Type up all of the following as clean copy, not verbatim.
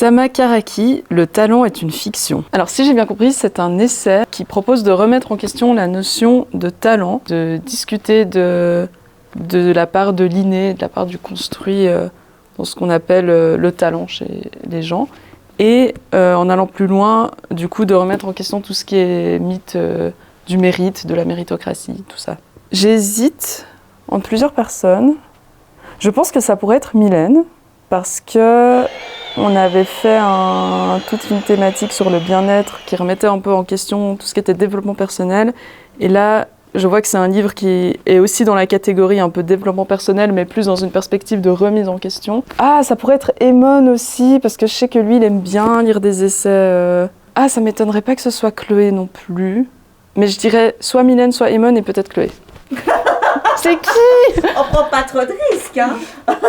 Sama Karaki, Le talent est une fiction. Alors si j'ai bien compris, c'est un essai qui propose de remettre en question la notion de talent, de discuter de la part de l'inné, de la part du construit dans ce qu'on appelle le talent chez les gens. Et en allant plus loin, du coup, de remettre en question tout ce qui est mythe du mérite, de la méritocratie, tout ça. J'hésite entre plusieurs personnes. Je pense que ça pourrait être Mylène, parce que on avait fait toute une thématique sur le bien-être qui remettait un peu en question tout ce qui était développement personnel. Et là, je vois que c'est un livre qui est aussi dans la catégorie un peu développement personnel, mais plus dans une perspective de remise en question. Ah, ça pourrait être Eamon aussi, parce que je sais que lui, il aime bien lire des essais. Ah, ça m'étonnerait pas que ce soit Chloé non plus. Mais je dirais soit Mylène, soit Eamon et peut-être Chloé. C'est qui? On prend pas trop de risques, hein.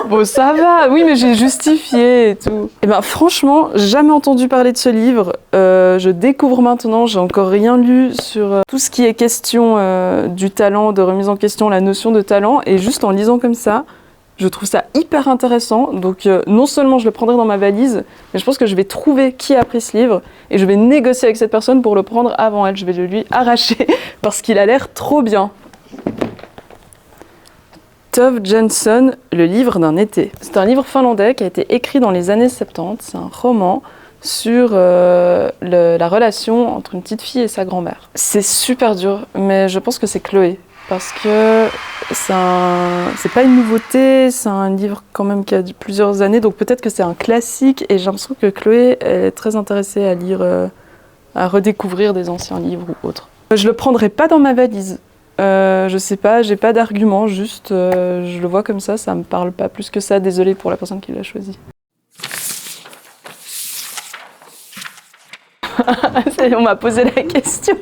Bon, ça va, oui, mais j'ai justifié et tout. Et ben franchement, jamais entendu parler de ce livre. Je découvre maintenant, j'ai encore rien lu sur tout ce qui est question du talent, de remise en question, la notion de talent. Et juste en lisant comme ça, je trouve ça hyper intéressant. Donc non seulement je le prendrai dans ma valise, mais je pense que je vais trouver qui a pris ce livre et je vais négocier avec cette personne pour le prendre avant elle. Je vais le lui arracher parce qu'il a l'air trop bien. Tove Jansson, Le livre d'un été. C'est un livre finlandais qui a été écrit dans les années 70. C'est un roman sur la relation entre une petite fille et sa grand-mère. C'est super dur, mais je pense que c'est Chloé. Parce que c'est pas une nouveauté, c'est un livre quand même qui a plusieurs années, donc peut-être que c'est un classique. Et j'ai l'impression que Chloé est très intéressée à lire, à redécouvrir des anciens livres ou autres. Je le prendrai pas dans ma valise. Je sais pas, j'ai pas d'argument, juste je le vois comme ça me parle pas plus que ça, désolée pour la personne qui l'a choisi. On m'a posé la question.